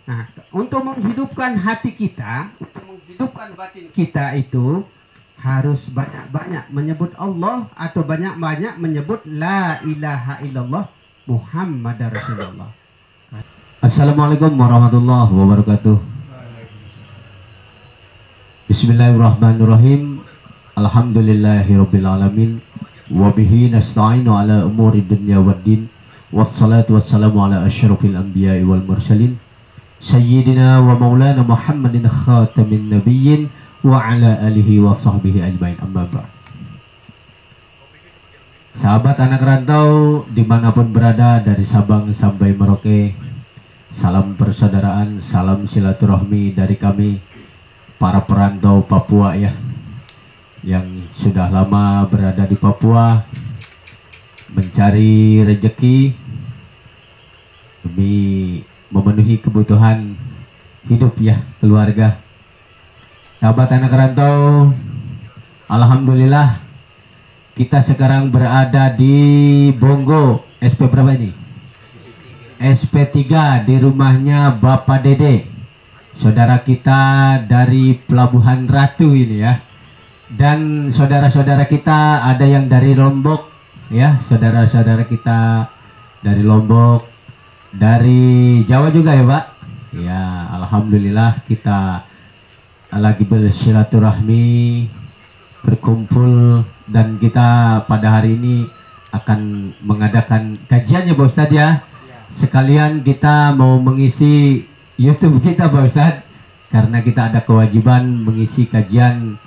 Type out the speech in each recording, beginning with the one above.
Nah, untuk menghidupkan hati kita, untuk menghidupkan batin kita itu harus banyak-banyak menyebut Allah atau banyak-banyak menyebut La ilaha illallah Muhammad Rasulullah. Assalamualaikum warahmatullahi wabarakatuh. Bismillahirrahmanirrahim. Alhamdulillahirabbil alamin. Wabihi nasta'inu ala umuri dunya waddin. Wassalatu wassalamu ala asyrafil anbiya'i wal mursalin. Sayyidina wa maulana Muhammadin khatamin nabiyyin wa ala alihi wa sahbihi ajmain, amma ba'd. Sahabat anak rantau dimanapun berada dari Sabang sampai Merauke, salam persaudaraan, salam silaturahmi dari kami para perantau Papua ya, yang sudah lama berada di Papua mencari rezeki demi memenuhi kebutuhan hidup ya, keluarga. Sahabat anak rantau, alhamdulillah kita sekarang berada di Bongo SP berapa ini? SP3 di rumahnya Bapak Dede, saudara kita dari Pelabuhan Ratu ini ya. Dan saudara-saudara kita ada yang dari Lombok ya, saudara-saudara kita dari Lombok, dari Jawa juga ya Pak. Ya, alhamdulillah kita lagi bersilaturahmi, berkumpul, dan kita pada hari ini akan mengadakan kajian ya Pak Ustadz ya. Sekalian kita mau mengisi YouTube kita Pak Ustadz, karena kita ada kewajiban mengisi kajian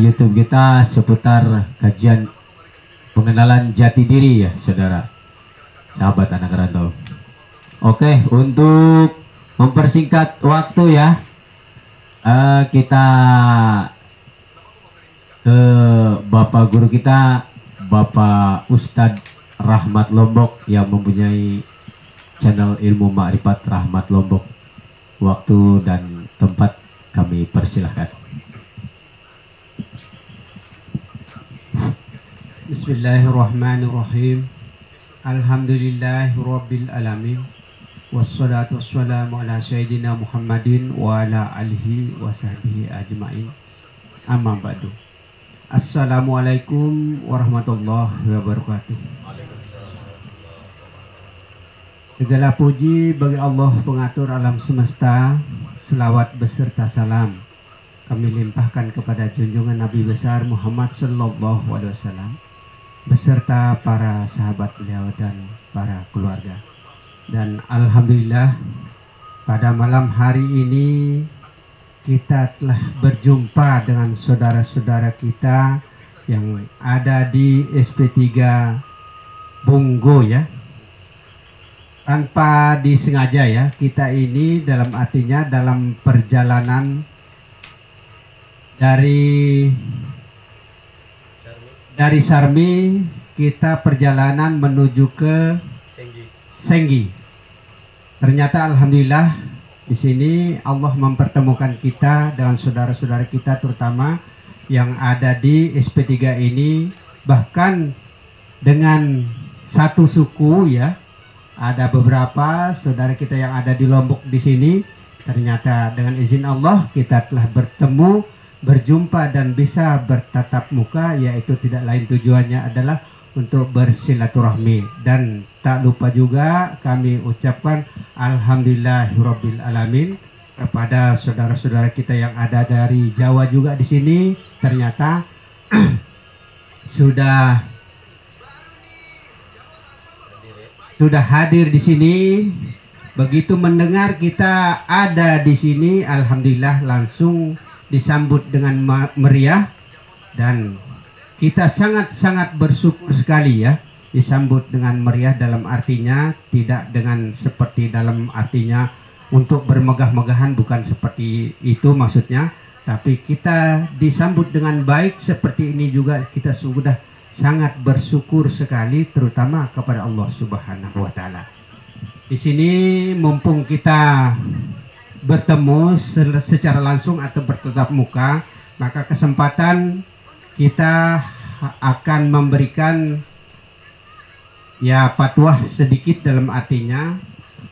YouTube kita seputar kajian pengenalan jati diri ya saudara, sahabat anak rantau. Oke, untuk mempersingkat waktu ya, kita ke Bapak Guru kita, Bapak Ustadz Rahmat Lombok, yang mempunyai channel Ilmu Ma'rifat Rahmat Lombok. Waktu dan tempat kami persilahkan. Bismillahirrahmanirrahim. Alhamdulillahirabbil alamin. Wassalatu wassalamu ala sayyidina Muhammadin wa ala alihi wa sahbihi ajmain. Amma ba'du. Assalamualaikum warahmatullahi wabarakatuh. Segala puji bagi Allah pengatur alam semesta. Selawat beserta salam kami limpahkan kepada junjungan Nabi besar Muhammad sallallahu alaihi wasallam beserta para sahabat beliau dan para keluarga. Dan alhamdulillah pada malam hari ini kita telah berjumpa dengan saudara-saudara kita yang ada di SP3 Bongo ya. Tanpa disengaja ya, kita ini dalam artinya dalam perjalanan dari Sarmi kita perjalanan menuju ke Senggi. Ternyata alhamdulillah di sini Allah mempertemukan kita dengan saudara-saudara kita, terutama yang ada di SP3 ini, bahkan dengan satu suku ya. Ada beberapa saudara kita yang ada di Lombok di sini. Ternyata dengan izin Allah kita telah bertemu, berjumpa dan bisa bertatap muka, yaitu tidak lain tujuannya adalah untuk bersilaturahmi. Dan tak lupa juga kami ucapkan alhamdulillahirabbil alamin kepada saudara-saudara kita yang ada dari Jawa juga di sini. Ternyata sudah hadir di sini. Begitu mendengar kita ada di sini, alhamdulillah langsung disambut dengan meriah, dan kita sangat-sangat bersyukur sekali ya, disambut dengan meriah dalam artinya tidak dengan seperti dalam artinya untuk bermegah-megahan, bukan seperti itu maksudnya, tapi kita disambut dengan baik seperti ini juga kita sudah sangat bersyukur sekali, terutama kepada Allah Subhanahu wa taala. Di sini mumpung kita bertemu secara langsung atau bertatap muka, maka kesempatan kita akan memberikan ya fatwa sedikit, dalam artinya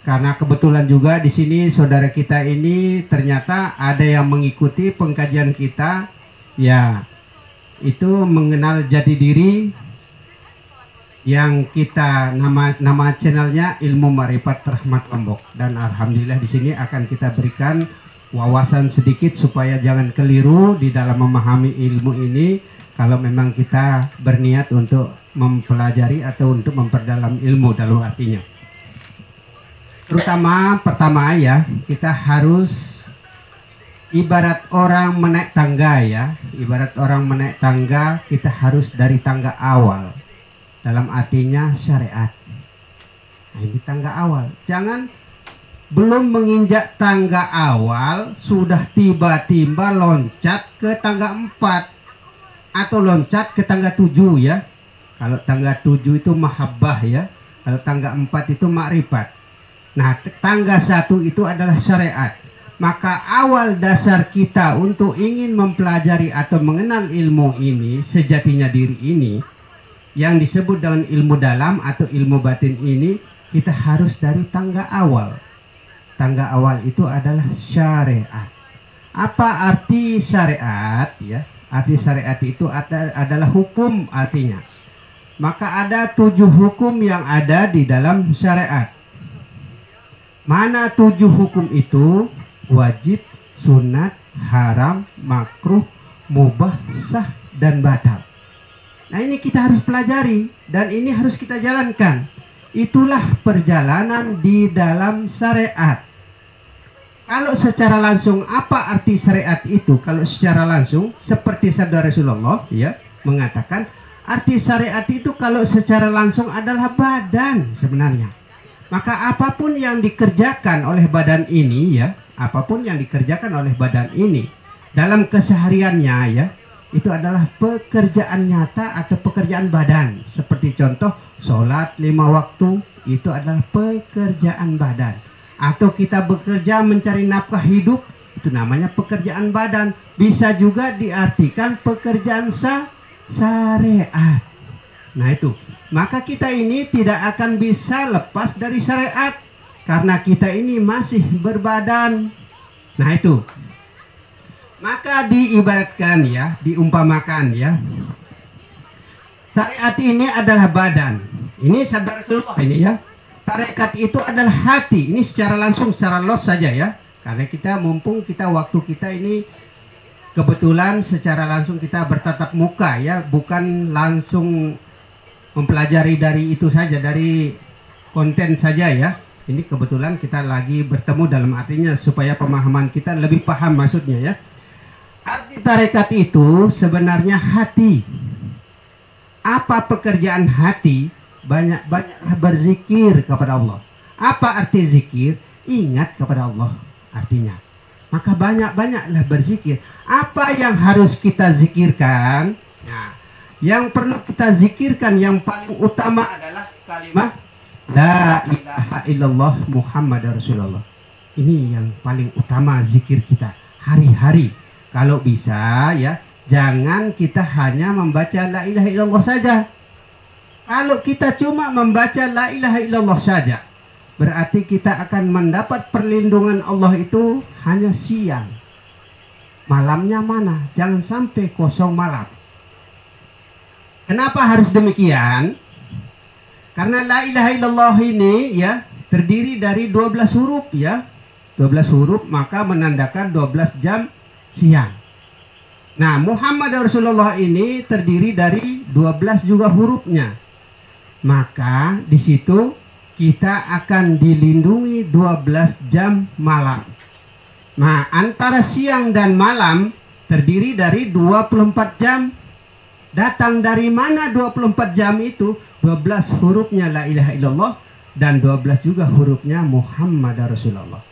karena kebetulan juga di sini saudara kita ini ternyata ada yang mengikuti pengkajian kita, ya, itu mengenal jati diri yang kita nama channelnya Ilmu Ma'rifat Rahmat Lombok. Dan alhamdulillah di sini akan kita berikan wawasan sedikit supaya jangan keliru di dalam memahami ilmu ini kalau memang kita berniat untuk mempelajari atau untuk memperdalam ilmu dalam artinya. Terutama pertama ya, kita harus ibarat orang menaik tangga ya, ibarat orang menaik tangga kita harus dari tangga awal, dalam artinya syariat. Nah, ini tangga awal, jangan belum menginjak tangga awal sudah tiba-tiba loncat ke tangga 4 atau loncat ke tangga 7 ya. Kalau tangga 7 itu mahabbah ya, kalau tangga 4 itu makrifat. Nah, tangga 1 itu adalah syariat. Maka awal dasar kita untuk ingin mempelajari atau mengenal ilmu ini, sejatinya diri ini, yang disebut dengan ilmu dalam atau ilmu batin ini, kita harus dari tangga awal. Tangga awal itu adalah syariat. Apa arti syariat ya? Arti syariat itu adalah hukum artinya. Maka ada 7 hukum yang ada di dalam syariat. Mana 7 hukum itu? Wajib, sunat, haram, makruh, mubah, sah, dan batal. Nah, ini kita harus pelajari dan ini harus kita jalankan. Itulah perjalanan di dalam syariat. Kalau secara langsung apa arti syariat itu? Kalau secara langsung seperti sabda Rasulullah ya mengatakan, arti syariat itu kalau secara langsung adalah badan sebenarnya. Maka apapun yang dikerjakan oleh badan ini ya, apapun yang dikerjakan oleh badan ini dalam kesehariannya ya, itu adalah pekerjaan nyata atau pekerjaan badan. Seperti contoh sholat 5 waktu itu adalah pekerjaan badan. Atau kita bekerja mencari nafkah hidup, itu namanya pekerjaan badan. Bisa juga diartikan pekerjaan syariat. Nah itu, maka kita ini tidak akan bisa lepas dari syariat karena kita ini masih berbadan. Nah itu, maka diibaratkan ya, diumpamakan ya, syariat ini adalah badan. Ini sabda Rasulullah ini ya. Tarekat itu adalah hati. Ini secara langsung, secara los saja ya. Karena kita mumpung waktu kita ini kebetulan secara langsung kita bertatap muka ya, bukan langsung mempelajari dari itu saja, dari konten saja ya. Ini kebetulan kita lagi bertemu dalam artinya supaya pemahaman kita lebih paham maksudnya ya. Arti tarekat itu sebenarnya hati. Apa pekerjaan hati? Banyak-banyak berzikir kepada Allah. Apa arti zikir? Ingat kepada Allah artinya. Maka banyak-banyaklah berzikir. Apa yang harus kita zikirkan? Nah, yang perlu kita zikirkan yang paling utama adalah kalimat La ilaha illallah Muhammad Rasulullah. Ini yang paling utama zikir kita hari-hari. Kalau bisa ya, jangan kita hanya membaca la ilaha illallah saja. Kalau kita cuma membaca la ilaha illallah saja, berarti kita akan mendapat perlindungan Allah itu hanya siang. Malamnya mana? Jangan sampai kosong malam. Kenapa harus demikian? Karena la ilaha illallah ini ya terdiri dari 12 huruf ya. 12 huruf maka menandakan 12 jam siang. Nah, Muhammad Rasulullah ini terdiri dari 12 juga hurufnya. Maka di situ kita akan dilindungi 12 jam malam. Nah, antara siang dan malam terdiri dari 24 jam. Datang dari mana 24 jam itu? 12 hurufnya la ilaha illallah dan 12 juga hurufnya Muhammad Rasulullah.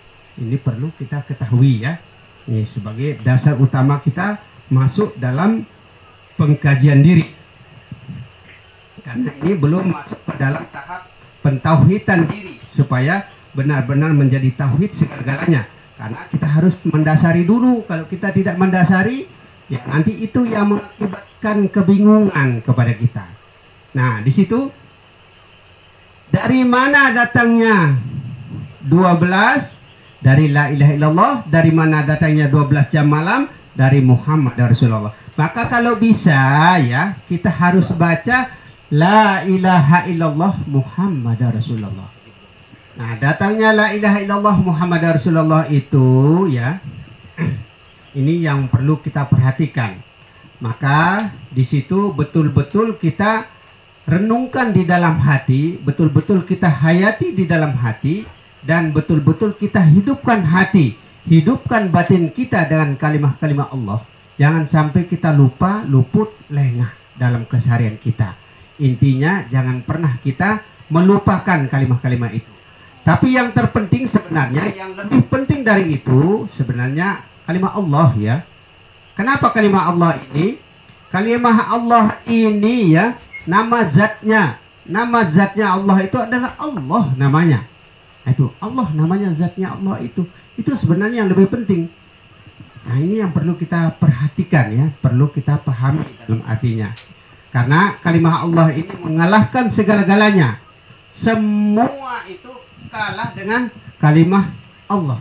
Ini perlu kita ketahui ya. Ini sebagai dasar utama kita masuk dalam pengkajian diri. Karena ini belum masuk ke dalam tahap pentauhidan diri supaya benar-benar menjadi tauhid segala-galanya. Karena kita harus mendasari dulu. Kalau kita tidak mendasari, ya nanti itu yang mengakibatkan kebingungan kepada kita. Nah, di situ dari mana datangnya 12 dari la ilaha illallah. Dari mana datangnya 12 jam malam? Dari Muhammad Rasulullah. Maka kalau bisa ya, kita harus baca la ilaha illallah Muhammad Rasulullah. Nah, datangnya la ilaha illallah Muhammad Rasulullah itu ya, ini yang perlu kita perhatikan. Maka di situ betul-betul kita renungkan di dalam hati, betul-betul kita hayati di dalam hati, dan betul-betul kita hidupkan hati, hidupkan batin kita dengan kalimah-kalimah Allah. Jangan sampai kita lupa, luput, lengah dalam keseharian kita. Intinya jangan pernah kita melupakan kalimah-kalimah itu. Tapi yang terpenting sebenarnya, yang lebih penting dari itu sebenarnya kalimah Allah ya. Kenapa kalimah Allah ini? Kalimah Allah ini ya, nama zatnya Allah itu adalah Allah namanya. Itu Allah namanya, zatnya Allah itu sebenarnya yang lebih penting. Nah, ini yang perlu kita perhatikan ya, perlu kita pahami dalam artinya. Karena kalimah Allah ini mengalahkan segala-galanya. Semua itu kalah dengan kalimah Allah.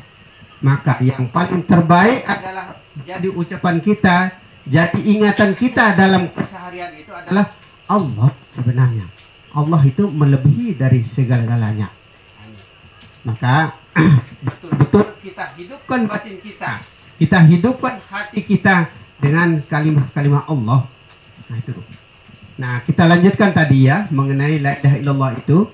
Maka yang paling terbaik adalah jadi ucapan kita, jadi ingatan kita dalam keseharian itu adalah Allah sebenarnya. Allah itu melebihi dari segala-galanya. Maka betul-betul kita hidupkan batin kita, kita hidupkan hati kita dengan kalimah-kalimah Allah. Nah itu. Nah, kita lanjutkan tadi ya mengenai la ilaha illallah itu,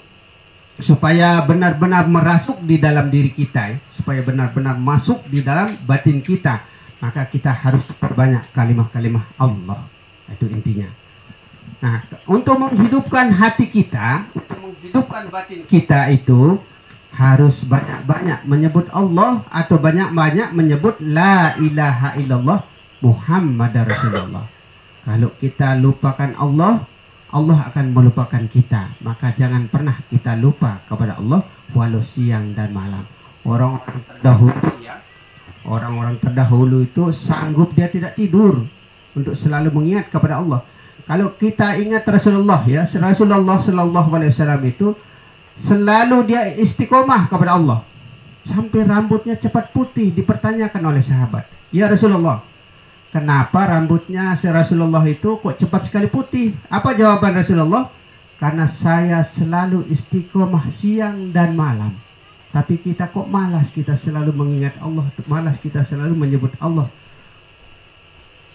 supaya benar-benar merasuk di dalam diri kita, supaya benar-benar masuk di dalam batin kita, maka kita harus perbanyak kalimah-kalimah Allah. Itu intinya. Nah, untuk menghidupkan hati kita, untuk menghidupkan batin kita itu harus banyak-banyak menyebut Allah atau banyak-banyak menyebut la ilaha illallah Muhammad Rasulullah. Kalau kita lupakan Allah, Allah akan melupakan kita. Maka jangan pernah kita lupa kepada Allah walau siang dan malam. Orang-orang terdahulu ya, orang-orang terdahulu itu sanggup dia tidak tidur untuk selalu mengingat kepada Allah. Kalau kita ingat Rasulullah ya, Rasulullah Shallallahu Alaihi Wasallam itu selalu dia istiqomah kepada Allah. Sampai rambutnya cepat putih, dipertanyakan oleh sahabat, ya Rasulullah, kenapa rambutnya si Rasulullah itu kok cepat sekali putih? Apa jawaban Rasulullah? Karena saya selalu istiqomah siang dan malam. Tapi kita kok malas, kita selalu mengingat Allah, malas kita selalu menyebut Allah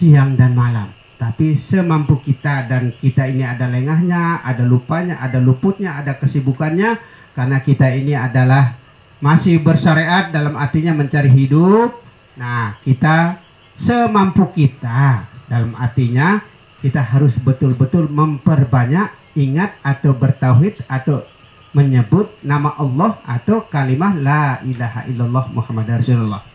siang dan malam. Tapi semampu kita, dan kita ini ada lengahnya, ada lupanya, ada luputnya, ada kesibukannya. Karena kita ini adalah masih bersyariat dalam artinya mencari hidup. Nah, kita semampu kita, dalam artinya kita harus betul-betul memperbanyak ingat atau bertauhid atau menyebut nama Allah atau kalimah la ilaha illallah Muhammad Rasulullah.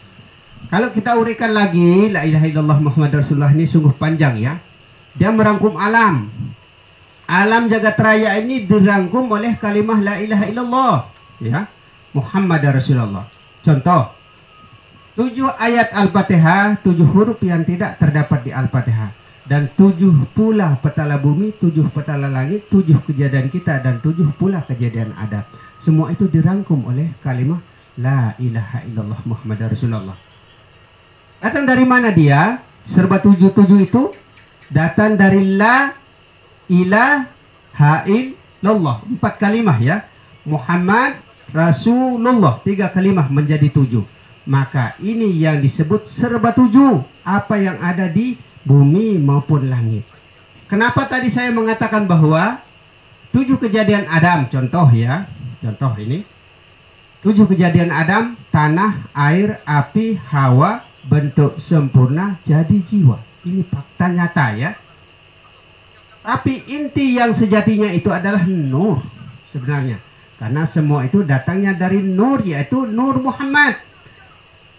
Kalau kita uraikan lagi, la ilaha illallah Muhammad Rasulullah ini sungguh panjang ya. Dia merangkum alam. Alam jagat raya ini dirangkum oleh kalimah la ilaha illallah ya, Muhammad Rasulullah. Contoh, 7 ayat Al-Fatihah, 7 huruf yang tidak terdapat di Al-Fatihah, dan 7 pula petala bumi, 7 petala langit, 7 kejadian kita, dan 7 pula kejadian Adam. Semua itu dirangkum oleh kalimah la ilaha illallah Muhammad Rasulullah. Datang dari mana dia? Serba 7 itu datang dari la ilaha illallah. 4 kalimah ya. Muhammad Rasulullah, 3 kalimah menjadi 7. Maka ini yang disebut serba 7, apa yang ada di bumi maupun langit. Kenapa tadi saya mengatakan bahwa 7 kejadian Adam, contoh ya, contoh ini 7 kejadian Adam, tanah, air, api, Hawa, bentuk sempurna jadi jiwa. Ini fakta nyata ya. Tapi inti yang sejatinya itu adalah nur sebenarnya. Karena semua itu datangnya dari nur, yaitu Nur Muhammad.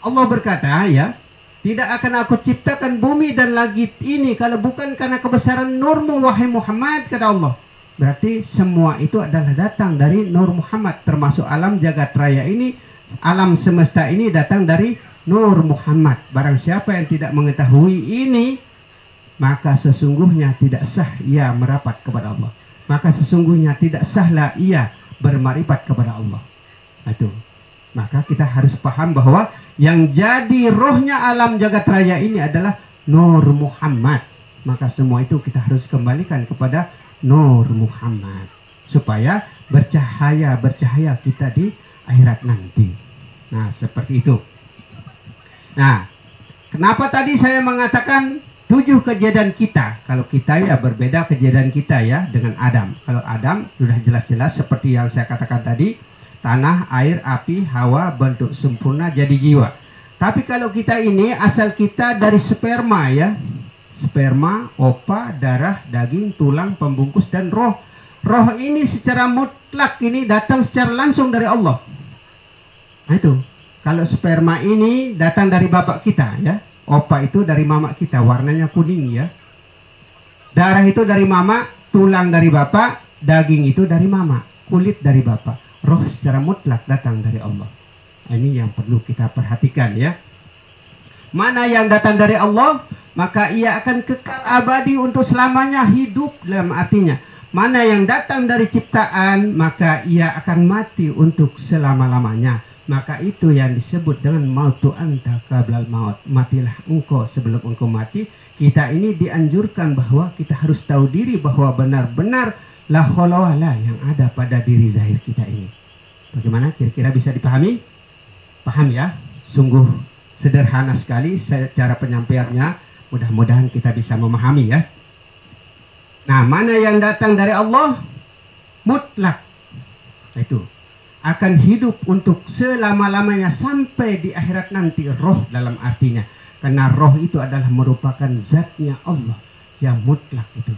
Allah berkata ya, tidak akan aku ciptakan bumi dan langit ini kalau bukan karena kebesaran nurmu wahai Muhammad, kata Allah. Berarti semua itu adalah datang dari Nur Muhammad, termasuk alam jagat raya ini, alam semesta ini datang dari Nur Muhammad. Barang siapa yang tidak mengetahui ini, maka sesungguhnya tidak sah ia merapat kepada Allah. Maka sesungguhnya tidak sahlah ia bermarifat kepada Allah. Itu. Maka kita harus paham bahwa yang jadi rohnya alam jagat raya ini adalah Nur Muhammad. Maka semua itu kita harus kembalikan kepada Nur Muhammad supaya bercahaya kita di akhirat nanti. Nah, seperti itu. Nah, kenapa tadi saya mengatakan 7 kejadian kita? Kalau kita ya berbeda kejadian kita ya dengan Adam. Kalau Adam sudah jelas-jelas seperti yang saya katakan tadi, tanah, air, api, hawa, bentuk sempurna jadi jiwa. Tapi kalau kita ini asal kita dari sperma ya. Sperma, opa, darah, daging, tulang, pembungkus dan roh. Roh ini secara mutlak ini datang secara langsung dari Allah. Nah itu. Kalau sperma ini datang dari bapak kita ya. Opa itu dari mama kita, warnanya kuning ya. Darah itu dari mama, tulang dari bapak, daging itu dari mama, kulit dari bapak. Roh secara mutlak datang dari Allah. Ini yang perlu kita perhatikan ya. Mana yang datang dari Allah, maka ia akan kekal abadi untuk selamanya hidup dalam artinya. Mana yang datang dari ciptaan, maka ia akan mati untuk selama-lamanya. Maka itu yang disebut dengan mautu anta qablal maut. Matilah engkau sebelum engkau mati. Kita ini dianjurkan bahwa kita harus tahu diri bahwa benar-benar la khaula wala yang ada pada diri zahir kita ini. Bagaimana kira-kira bisa dipahami? Paham ya? Sungguh sederhana sekali cara penyampaiannya. Mudah-mudahan kita bisa memahami ya. Nah, mana yang datang dari Allah mutlak. Itu akan hidup untuk selama-lamanya sampai di akhirat nanti, roh dalam artinya. Karena roh itu adalah merupakan zatnya Allah yang mutlak itu.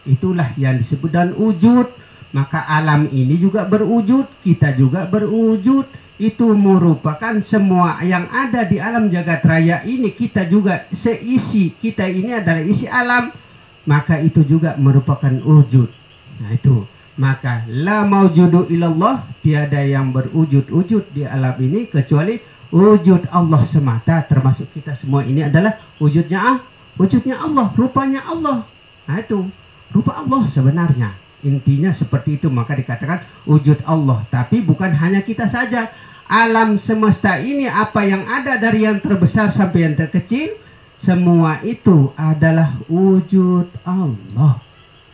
Itulah yang disebut dan wujud. Maka alam ini juga berwujud, kita juga berwujud. Itu merupakan semua yang ada di alam jagat raya ini. Kita juga seisi, kita ini adalah isi alam. Maka itu juga merupakan wujud. Nah itu. Maka la maujudu ilallah, tiada yang berwujud-wujud di alam ini kecuali wujud Allah semata. Termasuk kita semua ini adalah wujudnya Allah, rupanya Allah. Nah itu rupa Allah sebenarnya. Intinya seperti itu. Maka dikatakan wujud Allah. Tapi bukan hanya kita saja. Alam semesta ini, apa yang ada dari yang terbesar sampai yang terkecil, semua itu adalah wujud Allah.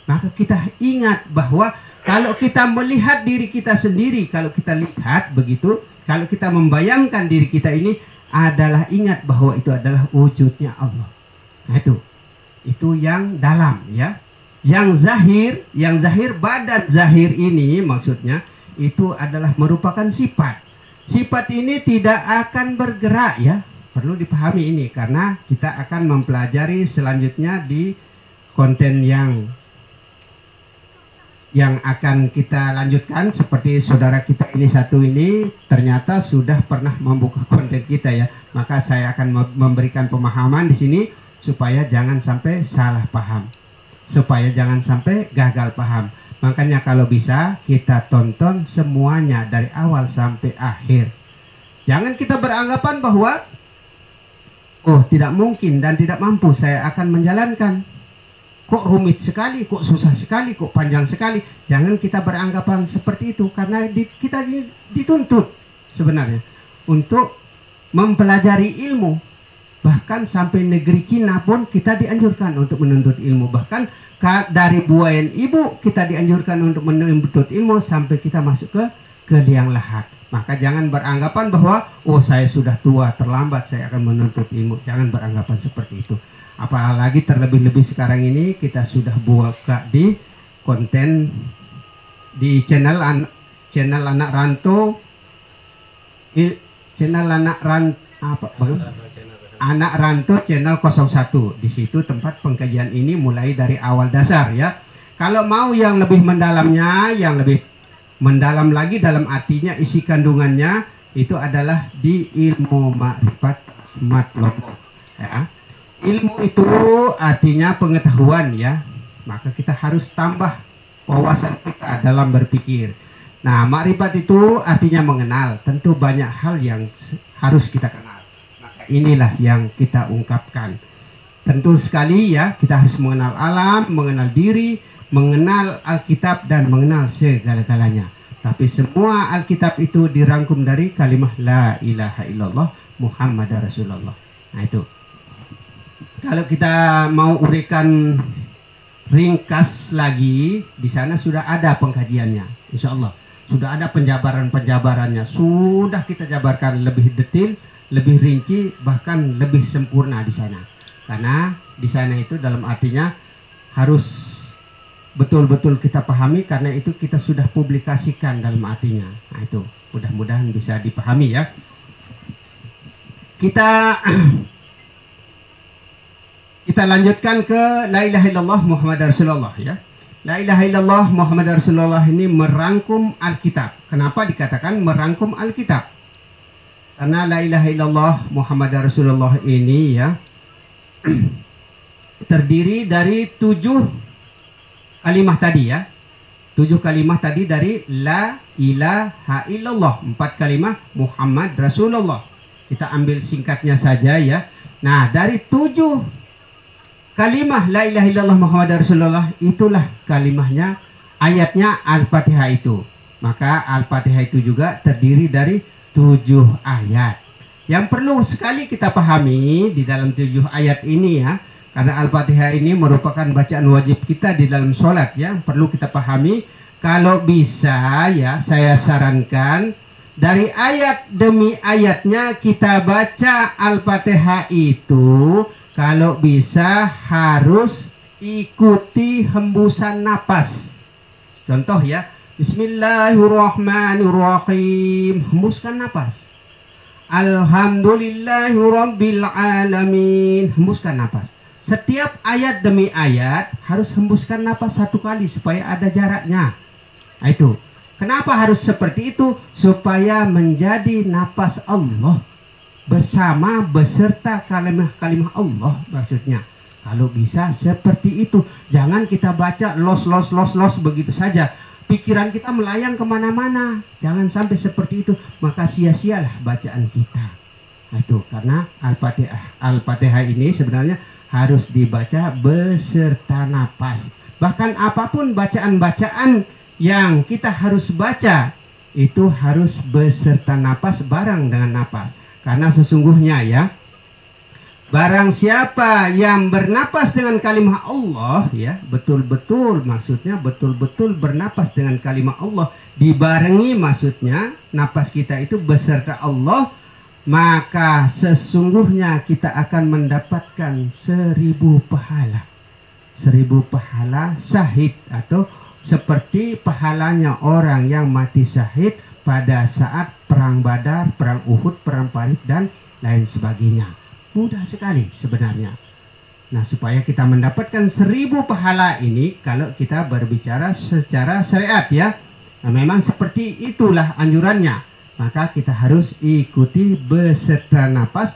Maka kita ingat bahwa kalau kita melihat diri kita sendiri, kalau kita lihat begitu, kalau kita membayangkan diri kita ini adalah ingat bahwa itu adalah wujudnya Allah. Nah itu yang dalam ya. Yang zahir badan zahir ini maksudnya itu adalah merupakan sifat. Sifat ini tidak akan bergerak ya. Perlu dipahami ini karena kita akan mempelajari selanjutnya di konten yang akan kita lanjutkan. Seperti saudara kita ini satu ini ternyata sudah pernah membuka konten kita ya. Maka saya akan memberikan pemahaman di sini supaya jangan sampai salah paham. Supaya jangan sampai gagal paham. Makanya kalau bisa kita tonton semuanya dari awal sampai akhir. Jangan kita beranggapan bahwa oh tidak mungkin dan tidak mampu saya akan menjalankan. Kok rumit sekali, kok susah sekali, kok panjang sekali. Jangan kita beranggapan seperti itu. Karena kita dituntut sebenarnya untuk mempelajari ilmu. Bahkan sampai negeri Cina pun kita dianjurkan untuk menuntut ilmu. Bahkan dari buayan ibu kita dianjurkan untuk menuntut ilmu sampai kita masuk ke liang lahat. Maka jangan beranggapan bahwa oh saya sudah tua, terlambat saya akan menuntut ilmu. Jangan beranggapan seperti itu. Apalagi terlebih-lebih sekarang ini kita sudah buka di konten di channel anak rantau, Anak Rantau channel 01. Di situ tempat pengkajian ini mulai dari awal dasar ya. Kalau mau yang lebih mendalamnya, yang lebih mendalam lagi dalam artinya isi kandungannya itu adalah di ilmu ma'rifat matlob ya. Ilmu itu artinya pengetahuan ya. Maka kita harus tambah wawasan kita dalam berpikir. Nah, ma'rifat itu artinya mengenal. Tentu banyak hal yang harus kita kenal. Inilah yang kita ungkapkan. Tentu sekali ya, kita harus mengenal alam, mengenal diri, mengenal Alkitab dan mengenal segala-galanya. Tapi semua Alkitab itu dirangkum dari kalimat la ilaha illallah Muhammad Rasulullah. Nah itu. Kalau kita mau uraikan ringkas lagi, di sana sudah ada pengkajiannya, insya Allah. Sudah ada penjabaran-penjabarannya. Sudah kita jabarkan lebih detail, lebih rinci, bahkan lebih sempurna di sana. Karena di sana itu dalam artinya harus betul-betul kita pahami, karena itu kita sudah publikasikan dalam artinya. Nah itu mudah-mudahan bisa dipahami ya. Kita lanjutkan ke la ilaha illallah Muhammad Rasulullah ya. La ilaha illallah Muhammad Rasulullah ini merangkum Alkitab. Kenapa dikatakan merangkum Alkitab? Karena la ilaha illallah Muhammad Rasulullah ini ya terdiri dari 7 kalimat tadi ya. 7 kalimat tadi dari la ilaha illallah, 4 kalimat Muhammad Rasulullah. Kita ambil singkatnya saja ya. Nah, dari 7 kalimah la ilaha illallah Muhammad Rasulullah, itulah kalimahnya, ayatnya Al-Fatihah itu. Maka Al-Fatihah itu juga terdiri dari 7 ayat. Yang perlu sekali kita pahami di dalam 7 ayat ini ya, karena Al-Fatihah ini merupakan bacaan wajib kita di dalam sholat ya. Perlu kita pahami, kalau bisa ya saya sarankan dari ayat demi ayatnya kita baca Al-Fatihah itu. Kalau bisa harus ikuti hembusan napas. Contoh ya, Bismillahirrahmanirrahim, hembuskan napas. Alhamdulillahirabbil alamin, hembuskan napas. Setiap ayat demi ayat harus hembuskan napas 1 kali supaya ada jaraknya. Nah itu. Kenapa harus seperti itu? Supaya menjadi napas Allah bersama beserta kalimat-kalimat Allah maksudnya. Kalau bisa seperti itu, jangan kita baca los begitu saja, pikiran kita melayang kemana-mana. Jangan sampai seperti itu, maka sia-sialah bacaan kita. Nah, itu karena Al-Fatihah ini sebenarnya harus dibaca beserta napas. Bahkan apapun bacaan-bacaan yang kita harus baca itu harus beserta napas, bareng dengan napas. Karena sesungguhnya ya, barang siapa yang bernapas dengan kalimat Allah ya, betul-betul maksudnya betul-betul bernapas dengan kalimat Allah, dibarengi maksudnya napas kita itu beserta Allah, maka sesungguhnya kita akan mendapatkan 1000 pahala. 1000 pahala syahid, atau seperti pahalanya orang yang mati syahid pada saat perang Badar, perang Uhud, perang Parit dan lain sebagainya. Mudah sekali sebenarnya. Nah, supaya kita mendapatkan 1000 pahala ini, kalau kita berbicara secara syariat ya, nah, memang seperti itulah anjurannya. Maka kita harus ikuti beserta napas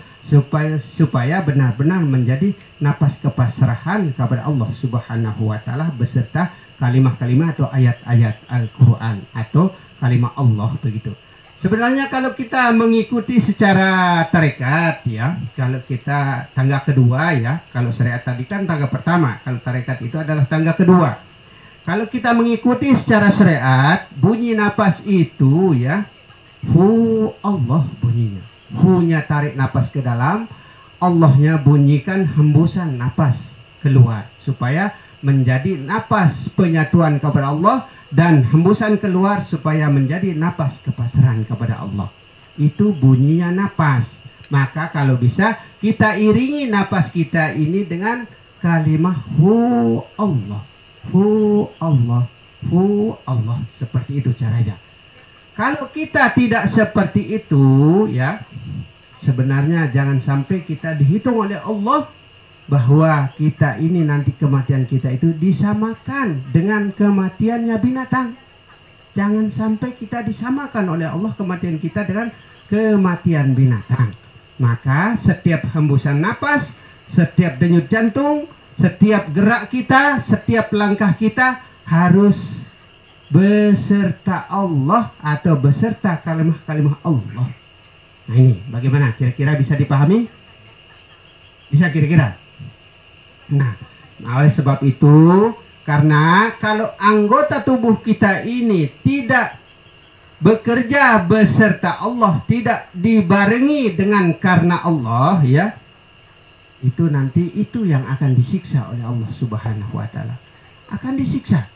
supaya benar-benar menjadi napas kepasrahan kepada Allah Subhanahu wa taala beserta kalimat-kalimat atau ayat-ayat Al-Qur'an atau kalimat Allah begitu. Sebenarnya kalau kita mengikuti secara tarekat ya, kalau kita tangga kedua ya, kalau syariat tadi kan tangga pertama, kalau tarekat itu adalah tangga kedua. Kalau kita mengikuti secara syariat, bunyi napas itu ya, hu Allah bunyinya. Hu-nya tarik napas ke dalam, Allahnya bunyikan hembusan napas keluar supaya menjadi napas penyatuan kepada Allah, dan hembusan keluar supaya menjadi napas kepasrahan kepada Allah. Itu bunyinya napas. Maka kalau bisa kita iringi napas kita ini dengan kalimat hu Allah, hu Allah, hu Allah. Seperti itu caranya. Kalau kita tidak seperti itu ya, sebenarnya jangan sampai kita dihitung oleh Allah bahwa kita ini nanti kematian kita itu disamakan dengan kematiannya binatang. Jangan sampai kita disamakan oleh Allah kematian kita dengan kematian binatang. Maka setiap hembusan napas, setiap denyut jantung, setiap gerak kita, setiap langkah kita harus beserta Allah atau beserta kalimat-kalimat Allah. Nah ini bagaimana? Kira-kira bisa dipahami? Bisa kira-kira? Nah, oleh sebab itu, karena kalau anggota tubuh kita ini tidak bekerja beserta Allah, tidak dibarengi dengan karena Allah, ya, itu nanti itu yang akan disiksa oleh Allah Subhanahu wa taala. Akan disiksa.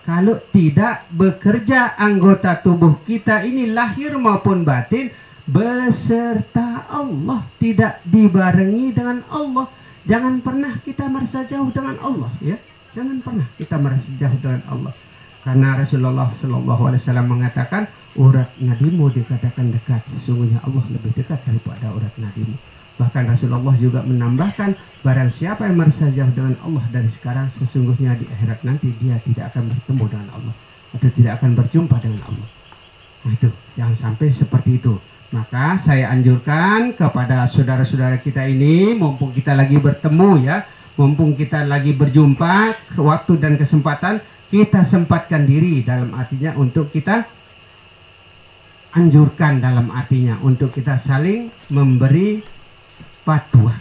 Kalau tidak bekerja anggota tubuh kita ini lahir maupun batin beserta Allah, tidak dibarengi dengan Allah. Jangan pernah kita merasa jauh dengan Allah, ya. Jangan pernah kita merasa jauh dengan Allah. Karena Rasulullah SAW mengatakan, urat nadimu dikatakan dekat, sesungguhnya Allah lebih dekat daripada urat nadimu. Bahkan Rasulullah juga menambahkan, barang siapa yang merasa jauh dengan Allah dari sekarang, sesungguhnya di akhirat nanti dia tidak akan bertemu dengan Allah, atau tidak akan berjumpa dengan Allah. Nah itu, jangan sampai seperti itu. Maka saya anjurkan kepada saudara-saudara kita ini, mumpung kita lagi bertemu, ya, mumpung kita lagi berjumpa, waktu dan kesempatan, kita sempatkan diri, dalam artinya untuk kita anjurkan, dalam artinya untuk kita saling memberi fatwa.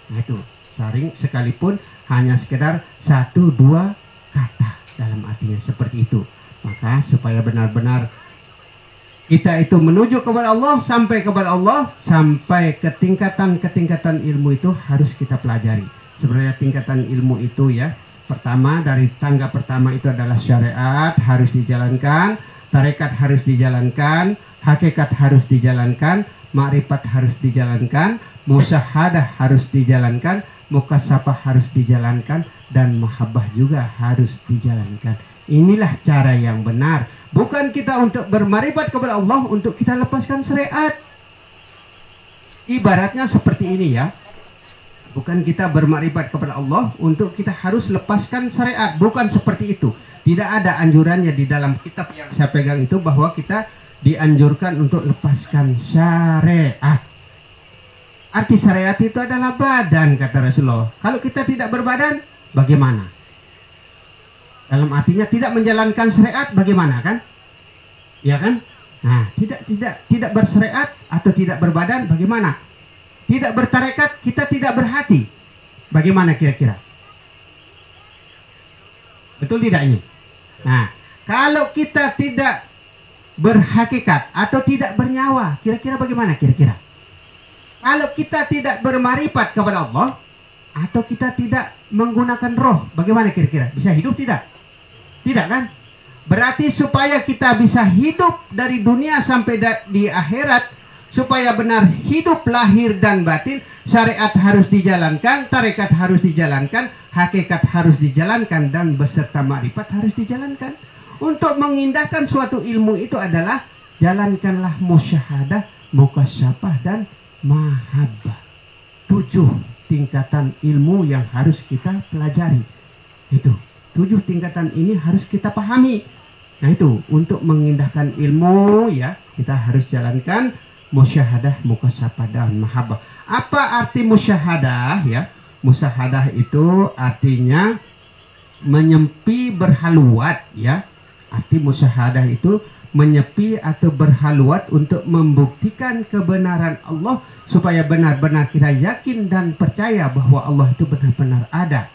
Nah itu, saring sekalipun hanya sekedar 1-2 kata, dalam artinya seperti itu. Maka supaya benar-benar kita itu menuju kepada Allah, sampai kepada Allah, sampai ke tingkatan ilmu itu harus kita pelajari. Sebenarnya tingkatan ilmu itu, ya, pertama dari tangga pertama itu adalah syariat harus dijalankan, tarekat harus dijalankan, hakikat harus dijalankan, makrifat harus dijalankan, musyahadah harus dijalankan, mukasafah harus dijalankan, dan mahabbah juga harus dijalankan. Inilah cara yang benar. Bukan kita untuk bermarifat kepada Allah untuk kita lepaskan syariat. Ibaratnya seperti ini, ya. Bukan kita bermarifat kepada Allah untuk kita harus lepaskan syariat. Bukan seperti itu. Tidak ada anjurannya di dalam kitab yang saya pegang itu bahwa kita dianjurkan untuk lepaskan syariat. Arti syariat itu adalah badan, kata Rasulullah. Kalau kita tidak berbadan, bagaimana? Dalam artinya tidak menjalankan syariat, bagaimana, kan? Ya kan? Nah, tidak bersyariat atau tidak berbadan, bagaimana? Tidak bertarekat, kita tidak berhati. Bagaimana kira-kira? Betul tidak ini? Nah, kalau kita tidak berhakikat atau tidak bernyawa, kira-kira bagaimana kira-kira? Kalau kita tidak bermarifat kepada Allah atau kita tidak menggunakan roh, bagaimana kira-kira? Bisa hidup tidak? Tidak, kan? Berarti supaya kita bisa hidup dari dunia sampai di akhirat, supaya benar hidup lahir dan batin, syariat harus dijalankan, tarekat harus dijalankan, hakikat harus dijalankan, dan beserta makrifat harus dijalankan. Untuk mengindahkan suatu ilmu itu adalah jalankanlah musyahadah, mukasyafah, dan mahabbah. 7 tingkatan ilmu yang harus kita pelajari. Itu 7 tingkatan ini harus kita pahami. Nah itu, untuk mengindahkan ilmu, ya, kita harus jalankan musyahadah, mukasyafah, dan mahabbah. Apa arti musyahadah, ya? Musyahadah itu artinya menyepi berhaluat, ya. Arti musyahadah itu menyepi atau berhaluat untuk membuktikan kebenaran Allah, supaya benar-benar kita yakin dan percaya bahwa Allah itu benar-benar ada.